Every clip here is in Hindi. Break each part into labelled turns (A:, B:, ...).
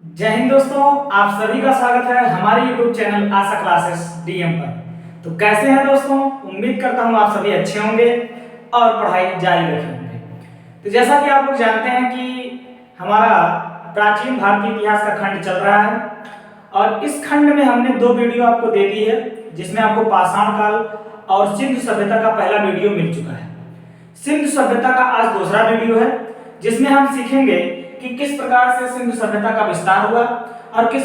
A: जय हिंद दोस्तों, आप सभी का स्वागत है हमारे YouTube चैनल आशा क्लासेस डीएम पर। तो कैसे हैं दोस्तों? उम्मीद करता हूं आप सभी अच्छे होंगे और पढ़ाई जारी रखे होंगे। तो जैसा कि आप लोग जानते हैं कि हमारा प्राचीन भारतीय इतिहास का खंड चल रहा है और इस खंड में हमने दो वीडियो आपको दे दी है, जिसमें आपको पाषाण काल और सिंधु सभ्यता का पहला वीडियो मिल चुका है। सिंधु सभ्यता का आज दूसरा वीडियो है, जिसमें हम सीखेंगे कि किस प्रकार से सिंधु सभ्यता का विस्तार हुआ और किस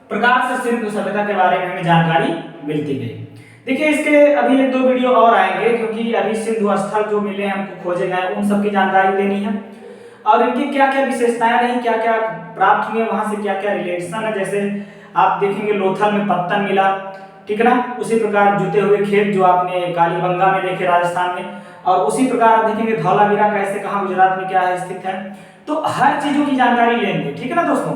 A: प्रकार से सिंधु सभ्यता के बारे में हमें जानकारी मिलती गई। देखिए, इसके अभी एक दो वीडियो और आएंगे, क्योंकि अभी सिंधु स्थल जो मिले हैं हमको खोजे गए, उन सब की जानकारी देनी है और इनकी क्या क्या विशेषताएं रही, क्या क्या प्राप्त हुए, वहां से क्या क्या रिलेशन है। जैसे आप देखेंगे लोथल में पत्तन मिला, ठीक है ना। उसी प्रकार जुते हुए खेत जो आपने कालीबंगा में देखे राजस्थान में, और उसी प्रकार आप देखेंगे धौलावीरा कैसे कहाँ गुजरात में क्या है स्थित है। तो हर चीजों की जानकारी लेंगे, ठीक है ना दोस्तों।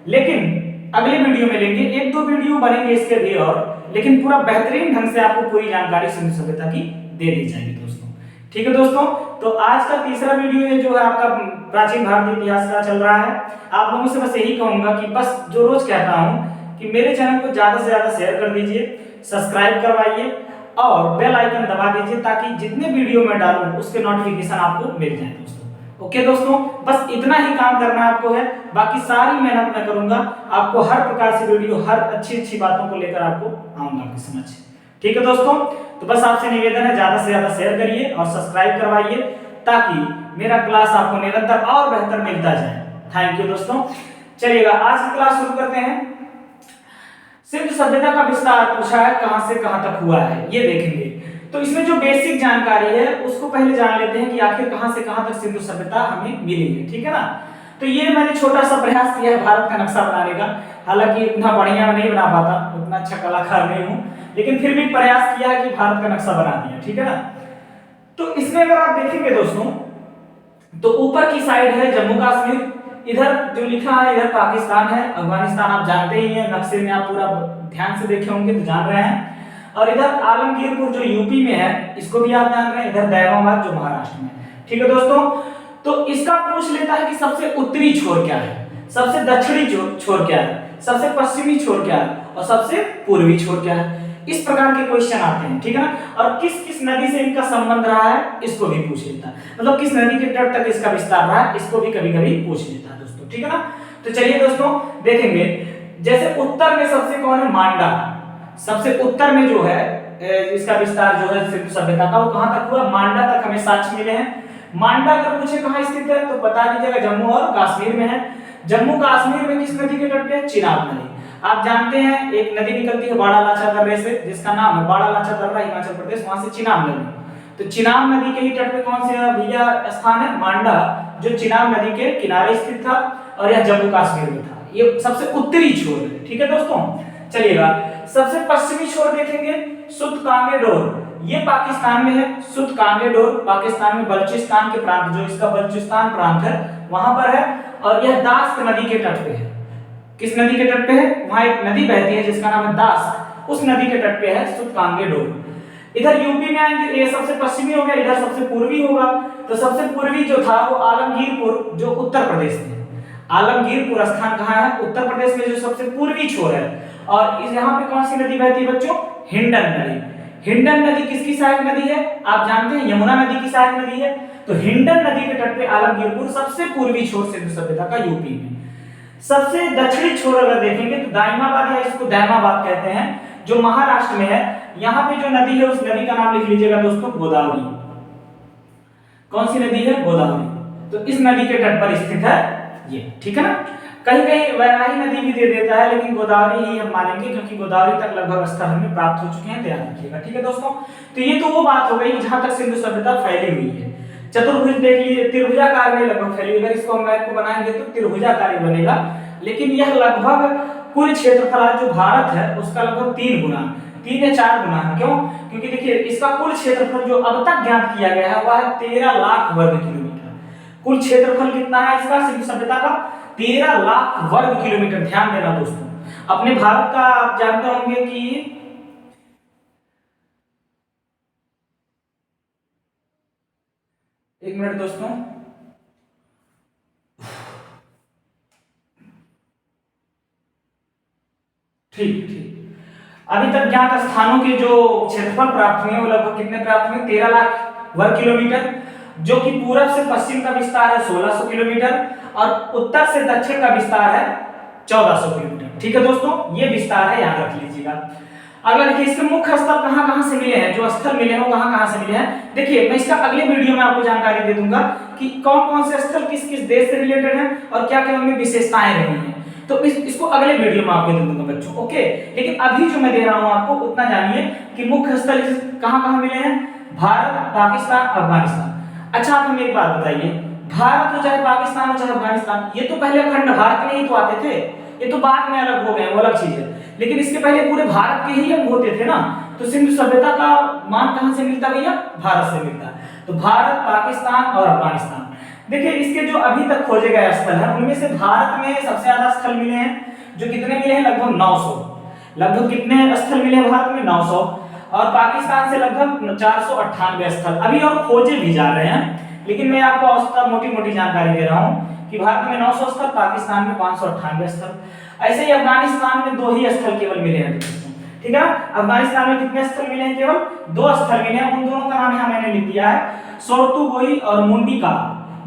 A: लेकिन अगले वीडियो में लेंगे, एक दो वीडियो बनेंगे इसके भी और, लेकिन पूरा बेहतरीन ढंग से आपको पूरी जानकारी सिंधु सभ्यता की दे दी जाएगी दोस्तों। ठीक है दोस्तों, तो आज का तीसरा वीडियो है जो है आपका प्राचीन भारतीय इतिहास का चल रहा है। आप लोगों से बस यही कहूंगा कि बस जो रोज कहता हूं कि मेरे चैनल को ज्यादा से ज्यादा शेयर कर दीजिए, सब्सक्राइब करवाइए और बेल आइकन दबा दीजिए, ताकि जितने वीडियो मैं डालूं उसके नोटिफिकेशन आपको मिल जाए दोस्तों। ओके दोस्तों, बस इतना ही काम करना आपको है, बाकी सारी मेहनत मैं करूंगा। आपको हर प्रकार से वीडियो, हर अच्छी अच्छी बातों को लेकर आपको आऊंगा आपके समझ। ठीक है दोस्तों, तो बस आपसे निवेदन है ज्यादा से ज्यादा शेयर करिए और सब्सक्राइब करवाइए, ताकि मेरा क्लास आपको निरंतर और बेहतर मिलता जाए। थैंक यू दोस्तों। चलिएगा आज की क्लास शुरू करते हैं। सिंधु सभ्यता का विस्तार पूछा है, कहां से कहां तक हुआ है ये देखेंगे। तो इसमें जो बेसिक जानकारी है उसको पहले जान लेते हैं कि आखिर कहां से कहां तक सिंधु सभ्यता हमें मिली है, ठीक है ना। तो ये मैंने छोटा सा प्रयास किया है भारत का नक्शा बनाने का। हालांकि इतना बढ़िया नहीं बना पाता, उतना अच्छा कलाकार नहीं हूं, लेकिन फिर भी प्रयास किया है कि भारत का नक्शा बना दिया, ठीक है ना। तो इसमें अगर आप देखेंगे दोस्तों, तो ऊपर की साइड है जम्मू कश्मीर, इधर जो लिखा है इधर पाकिस्तान है, अफगानिस्तान आप जानते ही हैं, नक्शे में आप पूरा ध्यान से देखे होंगे तो जान रहे हैं। और इधर आलमगीरपुर जो यूपी में है, इसको भी आप जान रहे हैं। इधर दैवाबाद जो महाराष्ट्र में है, ठीक है दोस्तों। तो इसका पूछ लेता है कि सबसे उत्तरी छोर क्या है, सबसे दक्षिणी छोर क्या है, सबसे पश्चिमी छोर क्या है और सबसे पूर्वी छोर क्या है। इस प्रकार के क्वेश्चन आते हैं, ठीक है ना। और किस किस नदी से इनका संबंध रहा है इसको भी पूछ लेता है, मतलब किस नदी के तट तक इसका विस्तार रहा है, इसको भी कभी कभी पूछ लेता है दोस्तों, ठीक है ना। तो चलिए दोस्तों देखेंगे, जैसे उत्तर में सबसे कौन है, मांडा। सबसे उत्तर में जो है इसका विस्तार जो है सिंधु सभ्यता का, वो कहां तक हुआ, मांडा तक हमें साक्ष्य मिले हैं। मांडा अगर पूछे कहां स्थित है तो बता दीजिएगा जम्मू और कश्मीर में है। जम्मू कश्मीर में किस नदी के तट पे है, चिनाब नदी। आप जानते हैं एक नदी निकलती है बाड़ा लाचा दर्रे से, जिसका नाम है बाड़ा लाचा दर्रा, हिमाचल प्रदेश, वहां से चिनाब नदी। तो चिनाब नदी के ही तट पे कौन से भैया स्थान है, मांडा, जो चिनाब नदी के किनारे स्थित था और यह जम्मू कश्मीर में था। ये सबसे उत्तरी छोर है, ठीक है दोस्तों। चलिएगा सबसे पश्चिमी छोर देखेंगे, सुत कांगेडोर, ये पाकिस्तान में है। सुत कांगेडोर पाकिस्तान में बलूचिस्तान के प्रांत, जो इसका बलूचिस्तान प्रांत है वहां पर है। और यह दास्त नदी के तट पे है। किस नदी के तट पे है, वहां एक नदी बहती है जिसका नाम है दास्त, उस नदी के तट पे है सुत कांगेडोर। इधर यूपी में आएंगे, ये सबसे पश्चिमी हो गया, इधर सबसे पूर्वी होगा। तो सबसे पूर्वी जो था वो आलमगीरपुर, जो उत्तर प्रदेश में। आलमगीरपुर स्थान कहाँ है, उत्तर प्रदेश में, जो सबसे पूर्वी छोर है। और इस यहाँ पे कौन सी नदी बहती है बच्चों, हिंडन नदी। हिंडन नदी किसकी सहायक नदी है, आप जानते हैं यमुना नदी की सहायक नदी है। तो हिंडन नदी के तट पे आलमगीरपुर सबसे पूर्वी छोर सिंधु सभ्यता का यूपी में। सबसे दक्षिणी छोर अगर देखेंगे तो दाइमाबाद, या इसको दैमाबाद कहते हैं, जो महाराष्ट्र में है। यहाँ पे जो नदी है उस नदी का नाम लिख लीजिएगा दोस्तों, गोदावरी। कौन सी नदी है, गोदावरी। तो इस नदी के तट पर स्थित है ये, ठीक है ना। कहीं कहीं वैराही नदी भी दे देता है, लेकिन गोदावरी ही हम मानेंगे, क्योंकि गोदावरी तक लगभग स्तर हमें प्राप्त हो चुके हैं, ध्यान रखिएगा, ठीक है दोस्तों। तो ये तो वो बात हो गई जहां तक सिंधु सभ्यता फैली हुई है। चतुर्भुज देख लीजिए, त्रिभुजाकार में लगभग फैली। अगर इसको मैप को बनाएंगे तो त्रिभुजाकार बनेगा, लेकिन यह लगभग कुल क्षेत्रफल जो भारत है उसका लगभग 3 या 4 गुना है। क्यों? क्योंकि देखिए इसका कुल क्षेत्रफल जो अब तक ज्ञात किया गया है वह है 13 लाख वर्ग किलोमीटर। कुल क्षेत्रफल कितना है इसका, सिंधु सभ्यता का 13 लाख वर्ग किलोमीटर। ध्यान देना दोस्तों, अपने भारत का आप जानते होंगे कि, एक मिनट दोस्तों, ठीक ठीक। अभी तक ज्ञात स्थानों के जो क्षेत्रफल प्राप्त हुए वो लगभग कितने प्राप्त हुए? 13 लाख वर्ग किलोमीटर, जो कि पूरब से पश्चिम का विस्तार है 1600 किलोमीटर और उत्तर से दक्षिण का विस्तार है 1400 किलोमीटर। ठीक है दोस्तों, ये विस्तार है, याद रख लीजिएगा। अगला देखिए इसके मुख्य स्थल कहां-कहां से मिले हैं, जो स्थल मिले हैं वो कहां-कहां से मिले हैं। देखिए मैं इसका अगले वीडियो में आपको जानकारी दे दूंगा कि कौन-कौन से स्थल किस-किस देश से रिलेटेड हैं और क्या-क्या उनमें विशेषताएं रही हैं। तो इसको अगले वीडियो में आपको दे दूंगा बच्चों, ओके। लेकिन अभी जो मैं दे रहा हूं आपको उतना जानिए कि मुख्य स्थल कहां-कहां मिले हैं। भारत, पाकिस्तान, अफगानिस्तान। अच्छा आप हमें एक बात बताइए, भारत हो चाहे पाकिस्तान हो चाहे अफगानिस्तान, ये तो पहले अखंड भारत में ही तो आते थे, ये तो बाद में अलग हो गए, वो अलग चीज है। लेकिन इसके पहले पूरे भारत के ही अंग होते थे ना। तो सिंधु सभ्यता का मान कहां से मिलता भैया? भारत से मिलता। तो भारत, पाकिस्तान और अफगानिस्तान। देखिए इसके जो अभी तक खोजे गए स्थल हैं उनमें से भारत में सबसे ज्यादा स्थल मिले हैं, जो कितने मिले हैं? लगभग 900। लगभग कितने स्थल मिले हैं भारत में? 900। और पाकिस्तान से लगभग 498 स्थल अभी और खोजे भी जा रहे हैं। लेकिन मैं आपको औसत मोटी-मोटी जानकारी दे रहा हूं कि भारत में 900 स्थल, पाकिस्तान में 598 स्थल। ऐसे ही अफगानिस्तान में 2 ही स्थल केवल मिले हैं दोस्तों, ठीक है। अफगानिस्तान में कितने स्थल मिले हैं? केवल 2 स्थल मिले हैं। उन दोनों का नाम यहां मैंने लिख दिया है, सोर्तुगोई और मुंडी का।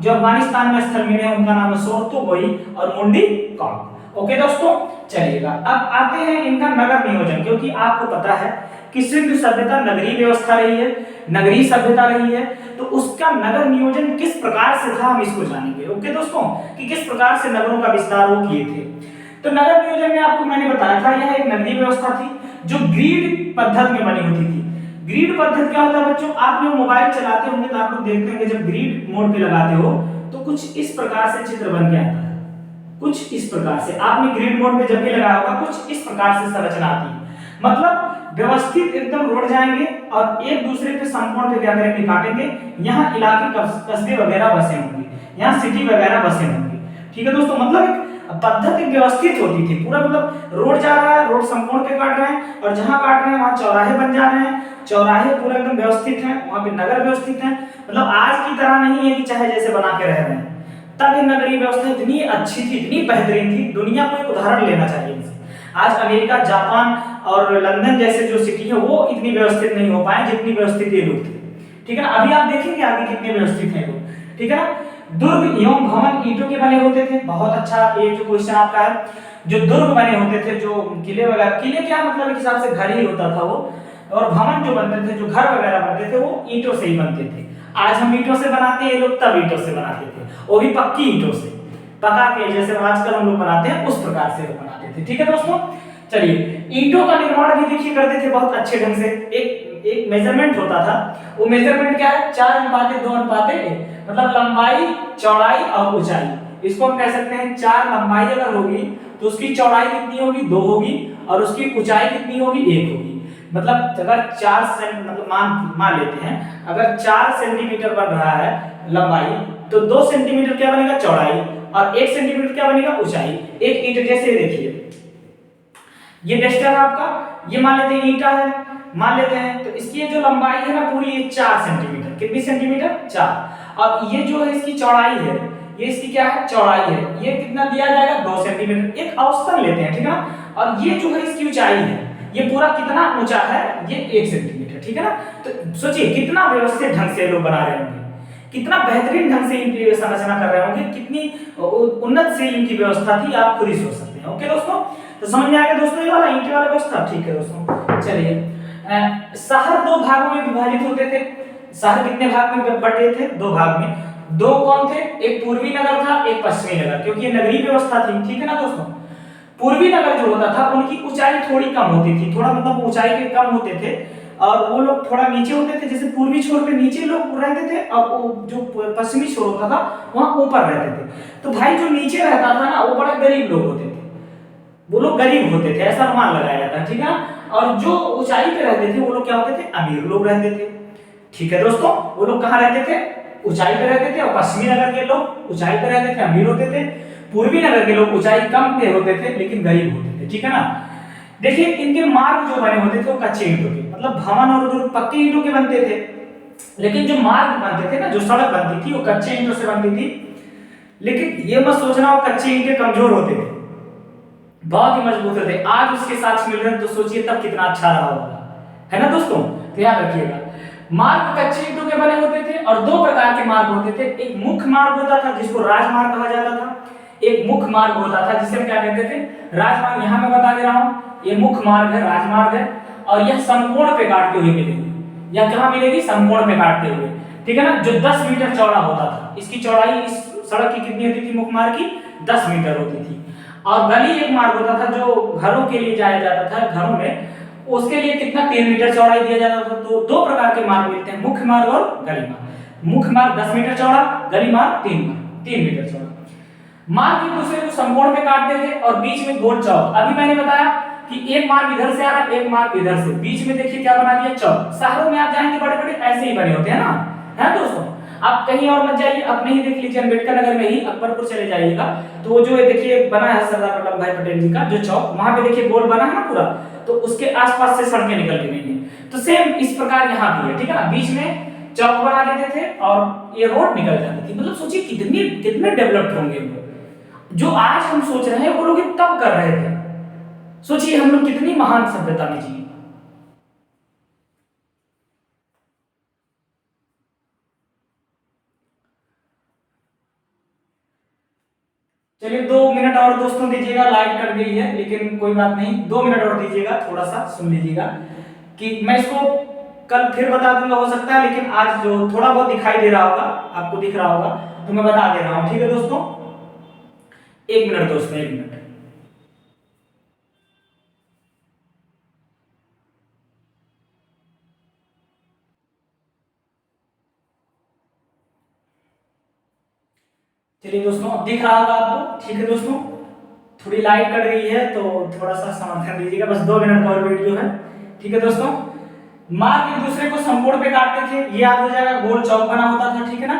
A: जो अफगानिस्तान में स्थल मिले हैं उनका नाम है सोर्तुगोई और मुंडी का। ओके दोस्तों, चलिएगा अब आते हैं इनका नगर नियोजन, क्योंकि आपको पता है कि सिंधु सभ्यता नगरीय व्यवस्था रही है, नगरीय सभ्यता रही है, तो उसका नगर नियोजन किस प्रकार से था हम इसको जानेंगे। ओके दोस्तों, कि किस प्रकार से नगरों का विस्तार वो किए थे। तो नगर नियोजन में आपको मैंने बताया था यह एक नगरीय व्यवस्था थी जो ग्रिड पद्धति में बनी होती थी। ग्रिड पद्धति क्या होता है बच्चों? आप लोग मोबाइल चलाते होंगे तो आप लोग देखते होंगे जब ग्रिड मोड पे लगाते हो तो कुछ इस प्रकार से चित्र बन के आता है, कुछ इस प्रकार से। आपने ग्रिड मोड पे जब भी लगाया होगा कुछ इस प्रकार से संरचना आती है, मतलब व्यवस्थित एकदम रोड जाएंगे और एक दूसरे पे समकोण पे क्या करेंगे? काटेंगे। यहाँ इलाके कस्बे वगैरह बसे होंगे, यहाँ सिटी वगैरह बसे होंगे, ठीक है दोस्तों। मतलब एक पद्धति व्यवस्थित होती थी पूरा, मतलब रोड जा रहा है, रोड समकोण पे काट रहे हैं और जहां काट रहे हैं वहां चौराहे बन जा रहे हैं, चौराहे पूरा एकदम व्यवस्थित हैं, वहां पे नगर व्यवस्थित हैं। मतलब आज की तरह नहीं है कि चाहे जैसे बना के रह रहे हैं। तब ये नगरीय व्यवस्था इतनी अच्छी थी, इतनी बेहतरीन थी, दुनिया को एक उदाहरण लेना चाहिए इनसे। आज अमेरिका, जापान और लंदन जैसे जो सिटी है वो इतनी व्यवस्थित नहीं हो पाए जितनी व्यवस्थित ये लोग थे, ठीक है ना। अभी आप देखेंगे आगे कितने व्यवस्थित हैं लोग, ठीक है ना। दुर्ग एवं भवन ईंटों के बने होते थे, बहुत अच्छा ये जो क्वेश्चन आपका है। जो दुर्ग बने होते थे, जो किले वगैरह, किले क्या मतलब एक हिसाब से घर ही होता था वो, और भवन जो बनते थे, जो घर वगैरह बनते थे वो ईंटों से ही बनते थे। आज हम ईंटों से बनाते हैं, ये लोग तब ईंटों से बनाते थे, वो भी पक्की ईंटों से, पका के जैसे आजकल हम लोग बनाते हैं उस प्रकार से वो बनाते थे, ठीक है दोस्तों। चलिए ईंटों का निर्माण भी देखिए करते थे बहुत अच्छे ढंग से। एक मेजरमेंट होता था, वो मेजरमेंट क्या है? 4:2:1, मतलब लंबाई, चौड़ाई और ऊंचाई। इसको हम कह सकते हैं 4 लंबाई अगर होगी तो उसकी चौड़ाई कितनी होगी? 2 होगी और उसकी ऊंचाई कितनी होगी? 1 होगी। मतलब अगर 4 सेंट, मतलब मान लेते हैं अगर 4 सेंटीमीटर बन रहा है लंबाई, तो 2 सेंटीमीटर क्या बनेगा? चौड़ाई, और 1 सेंटीमीटर क्या बनेगा? ऊंचाई। एक ईंट जैसे देखिए ये डेस्टर है आपका, ये मान लेते हैं ईंटा है, मान लेते हैं, तो इसकी ये जो लंबाई है ना पूरी, ये 4 सेंटीमीटर। कितनी सेंटीमीटर? 4। अब ये जो है इसकी चौड़ाई है, ये इसकी क्या है? चौड़ाई है। ये कितना दिया जाएगा? 2 सेंटीमीटर। एक औसतन लेते हैं, ठीक है ना। और ये जो है इसकी ऊंचाई है, ये पूरा कितना ऊंचा है? ये 1 सेंटीमीटर, ठीक है ना। तो सोचिए कितना व्यवस्थित ढंग से लोग बना रहे होंगे, कितना बेहतरीन ढंग से इनकी संरचना कर रहे होंगे, कितनी उन्नत से इनकी व्यवस्था थी, आप खुद ही सोच सकते हैं। ओके दोस्तों, तो समझ में आ गया दोस्तों ये वाला ईंट वाला व्यवस्था, ठीक है दोस्तों। चलिए शहर 2 भागों में विभाजित होते थे। शहर कितने भाग में बटे थे? 2 भाग में। 2 कौन थे? एक पूर्वी नगर था, एक पश्चिमी नगर, क्योंकि ये नगरीय व्यवस्था थी, ठीक है ना दोस्तों। पूर्वी नगर जो होता था उनकी ऊंचाई थोड़ी कम होती थी, थोड़ा मतलब ऊंचाई के कम होते थे, और वो लोग थोड़ा नीचे होते थे। जैसे पूर्वी छोर पे नीचे लोग रहते थे और वो जो पश्चिमी छोर होता था वहां ऊपर रहते थे। तो भाई जो नीचे रहता था ना वो बड़ा गरीब लोग होते थे, वो लोग गरीब होते थे, ऐसा अनुमान लगाया जाता है, ठीक है। और जो ऊंचाई पे रहते थे वो लोग क्या होते थे? अमीर लोग रहते थे, ठीक है दोस्तों। वो लोग कहाँ रहते थे? ऊंचाई पे रहते थे। और पश्चिमी नगर के लोग ऊंचाई पे रहते थे, अमीर होते थे। पूर्वी नगर के लोग ऊंचाई कम पे होते थे लेकिन गरीब होते थे, ठीक है ना। देखिए इनके मार्ग जो बने होते थे वो कच्चे ईंटों के, मतलब भवन और जो पक्के ईंटों के बनते थे, लेकिन जो मार्ग बनते थे ना, जो सड़क बनती थी वो कच्चे ईंटों से बनती थी। लेकिन ये मत सोचना वो कच्चे ईंटें कमजोर होते थे, बहुत ही मजबूत होते, आज उसके साथ मिल रहे हैं तो सोचिए तब कितना अच्छा रहा होगा, है ना दोस्तों। तो याद रखिएगा, मार्ग कच्चे ईंटों के बने होते थे और दो प्रकार के मार्ग होते थे। एक मुख्य मार्ग होता था जिसको राजमार्ग कहा जाता था, एक मुख्य मार्ग होता था जिसे हम क्या कहते थे, राजमार्ग। यहाँ मैं बता दे रहा हूँ, ये मुख्य मार्ग है, राजमार्ग है, और यह समकोण पे काटते हुए मिलेगी। यह कहाँ मिलेगी, समकोण पे काटते हुए, ठीक है ना, जो 10 मीटर चौड़ा होता था। इसकी चौड़ाई इस सड़क की कितनी होती थी, मुख्य मार्ग की 10 मीटर होती थी। और गली एक मार्ग होता था जो घरों के लिए जाया जाता था, घरों में, उसके लिए कितना 3 मीटर चौड़ाई दिया जाता था। तो दो प्रकार के मार्ग मिलते हैं, मुख्य मार्ग और गली मार्ग। मुख्य मार्ग 10 मीटर चौड़ा, गली मार्ग 3 मीटर चौड़ा। मार्ग एक दूसरे को समकोण पे काटते थे और बीच में गोल चौक। अभी मैंने बताया कि एक मार्ग इधर से आ रहा है, एक मार्ग इधर से, बीच में देखिए क्या बना दिया, चौक। शहरों में आप जाएंगे बड़े बड़े ऐसे ही बने होते हैं ना, है दोस्तों। आप कहीं और मत जाइए, अपने ही देख लीजिए, अम्बेडकर नगर में ही अकबरपुर चले जाइएगा तो वो जो देखिए बना है सरदार वल्लभ भाई पटेल जी का जो चौक, वहां पे देखिए गोल बना है ना पूरा, तो उसके आसपास से सड़कें निकल के गई हैं। तो सेम इस प्रकार यहाँ भी है, ठीक है ना, बीच में चौक बना देते थे और ये रोड निकल जाती थी। मतलब सोचिए कितने डेवलप्ड होंगे वो, जो आज हम सोच रहे हैं वो लोग तब कर रहे थे। सोचिए हम लोग कितनी महान सभ्यता में जिए। चलिए 2 मिनट और दोस्तों दीजिएगा, लाइट कट गई है लेकिन कोई बात नहीं, 2 मिनट और दीजिएगा, थोड़ा सा सुन लीजिएगा कि मैं इसको कल फिर बता दूंगा, हो सकता है, लेकिन आज जो थोड़ा बहुत दिखाई दे रहा होगा, आपको दिख रहा होगा, तो मैं बता दे रहा हूं, ठीक है दोस्तों। 1 मिनट दोस्तों, 1 मिनट। चलिए दोस्तों, अब दिख रहा होगा आपको, ठीक है दोस्तों। थोड़ी लाइट कट गई है तो थोड़ा सा समर्थन दीजिएगा, बस 2 मिनट का और वीडियो है, ठीक है दोस्तों। मार्ग एक दूसरे को समकोण पे काटते थे, ये याद हो जाएगा, गोल चौक बना होता था, ठीक है ना।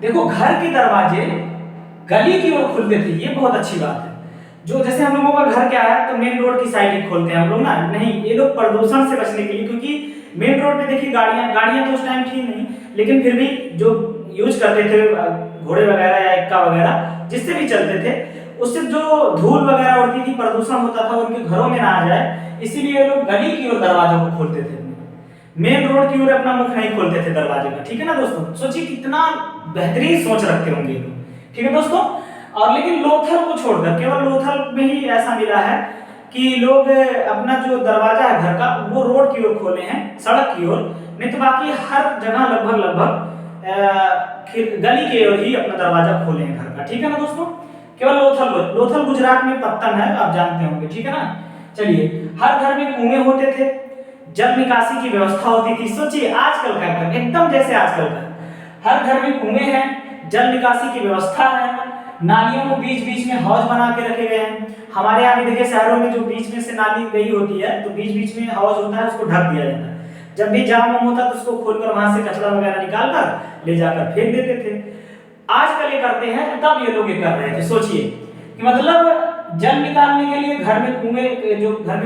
A: देखो घर के दरवाजे गली की ओर खुलते थे, ये बहुत अच्छी बात है। जो जैसे हम लोगों का घर क्या है तो मेन रोड की साइड ही खोलते हैं हम लोग ना, नहीं, ये लोग प्रदूषण से बचने के लिए, क्योंकि मेन रोड पे देखिए गाड़ियां तो उस टाइम थी नहीं, लेकिन फिर भी जो यूज करते थे घोड़े वगैरह या एक्का वगैरह जिससे भी चलते थे, उससे जो धूल वगैरह उड़ती थी, प्रदूषण होता था, उनके घरों में ना आ जाए, इसीलिए लोग गली की ओर दरवाजों को खोलते थे, मेन रोड की ओर अपना मुख नहीं खोलते थे दरवाजे का, ठीक है ना दोस्तों। सोचिए कितना बेहतरीन सोच रखते होंगे लोग, ठीक है दोस्तों। और लेकिन लोथल को छोड़कर केवल लोथल में ही ऐसा मिला है कि लोग अपना जो दरवाजा है घर का वो रोड की ओर खोले हैं, सड़क की ओर, नहीं तो बाकी हर जगह लगभग गली के ओर ही अपना दरवाजा खोले हैं घर का, ठीक है ना दोस्तों। केवल लोथल गुजरात में पत्तन है, आप जानते होंगे, ठीक है ना। चलिए, हर घर में कुएं होते थे, जल निकासी की व्यवस्था होती थी। सोचिए आजकल का एकदम जैसे आजकल का, हर घर में कुएं हैं, जल निकासी की व्यवस्था है, नालियों को बीच बीच में हौज बना के रखे गए हैं। हमारे यहाँ भी देखिए शहरों में जो बीच में से नाली गई होती है तो बीच बीच में हौज होता है, उसको ढक दिया जाता है। जब भी जाम होता है तो उसको खोलकर वहां से कचरा वगैरह निकाल कर ले जाकर फेंक देते थे। आजकल ये करते हैं, तब ये लोग ये कर रहे थे। सोचिए कि मतलब जल निकालने के लिए घर में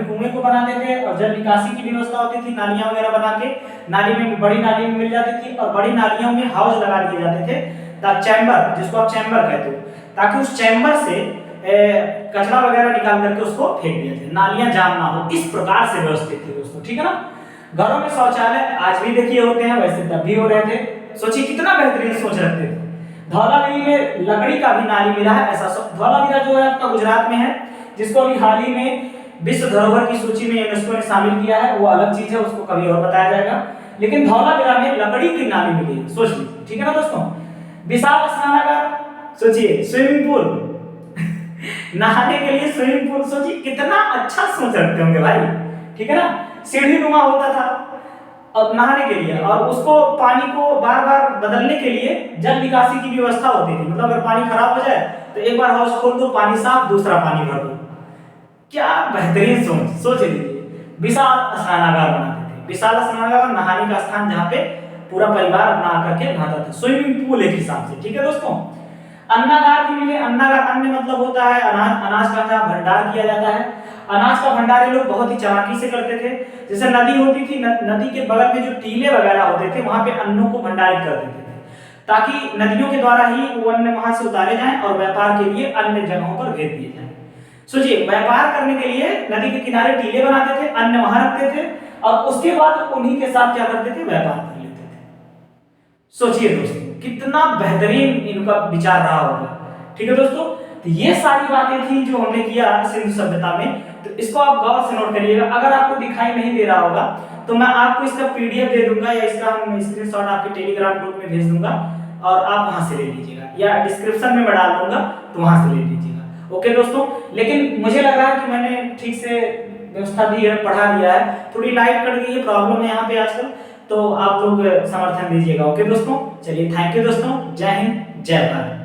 A: कुएं को बनाते थे और जल निकासी की व्यवस्था होती थी, नालियां वगैरह बना के, नाली में बड़ी नाली में मिल जाती थी और बड़ी नालियों में हाउस लगा दिए जाते थे, चैम्बर, जिसको आप चैम्बर कहते हो, ताकि उस चैम्बर से कचरा वगैरह निकाल करके उसको फेंक दिया जाए, नालियां जाम ना हो, इस प्रकार से व्यवस्थित थे दोस्तों, ठीक है ना। घरों में शौचालय आज भी देखिए होते हैं, वैसे तब भी हो रहे थे। सोचिए कितना बेहतरीन सोच रखते थे। धौलागिरी में लकड़ी का भी नाली मिला है, ऐसा धौलागिरा जो है आपका गुजरात में है, जिसको अभी हाल ही में विश्व धरोहर की सूची में यूनेस्को ने शामिल किया है, वो अलग चीज है, उसको कभी और बताया जाएगा। लेकिन धौलागिरा में लकड़ी की नाली मिली है, सोच लीजिए, ठीक है ना दोस्तों। विशाल स्नानागार, सोचिए स्विमिंग पूल नहाने के लिए स्विमिंग पूल, सोचिए कितना अच्छा सोच रखते होंगे भाई, ठीक है ना। सीढ़ी नुमा होता था और नहाने के लिए, और उसको पानी को बार बार बदलने के लिए जल निकासी की व्यवस्था होती थी। मतलब अगर पानी खराब हो जाए तो एक बार हाउस खोल दो, पानी साफ, दूसरा पानी भर दो। क्या बेहतरीन सोच लीजिए। विशाल स्नानागार बनाते थे, विशाल स्नानागार नहाने का स्थान जहाँ पे पूरा परिवार अपना आकर के नहाता था, स्विमिंग पूल एक हिसाब से, ठीक है दोस्तों। अन्नागार भी मिले, अन्नागार, अन्न मतलब होता है अनाज, अनाज का जहाँ भंडार किया जाता है, अनाज का भंडार ये लोग बहुत ही चालाकी से करते थे। जैसे नदी होती थी, नदी के बगल में जो टीले वगैरह होते थे वहां पे अन्नों को भंडारित कर देते थे, ताकि नदियों के द्वारा ही वो अन्न वहां से उतारे जाएं और व्यापार के लिए अन्य जगहों पर भेज दिए जाएं। सोचिए, व्यापार करने के लिए नदी के किनारे टीले बनाते थे, अन्न वहां रखते थे और उसके बाद उन्हीं के साथ क्या करते थे, व्यापार कर लेते थे। सोचिए दोस्तों, कितना बेहतरीन इनका विचार रहा होगा। ठीक है दोस्तों, तो ये सारी बातें थी जो हमने किया सिंधु सभ्यता में। तो इसको आप गौर से नोट करिएगा। अगर आपको दिखाई नहीं दे रहा होगा तो मैं आपको इसका पीडीएफ दे दूंगा या इसका हम स्क्रीनशॉट आपके टेलीग्राम ग्रुप में भेज दूंगा और आप वहां से ले लीजिएगा, या डिस्क्रिप्शन में मैं डाल दूंगा तो वहां से ले लीजिएगा। ओके दोस्तों, लेकिन मुझे लग रहा है कि मैंने ठीक से व्यवस्था दी है, पढ़ा दिया है। थोड़ी लाइट कट गई है, प्रॉब्लम है यहाँ पे आजकल, तो आप लोग समर्थन दीजिएगा। ओके दोस्तों, चलिए थैंक यू दोस्तों, जय हिंद जय भारत।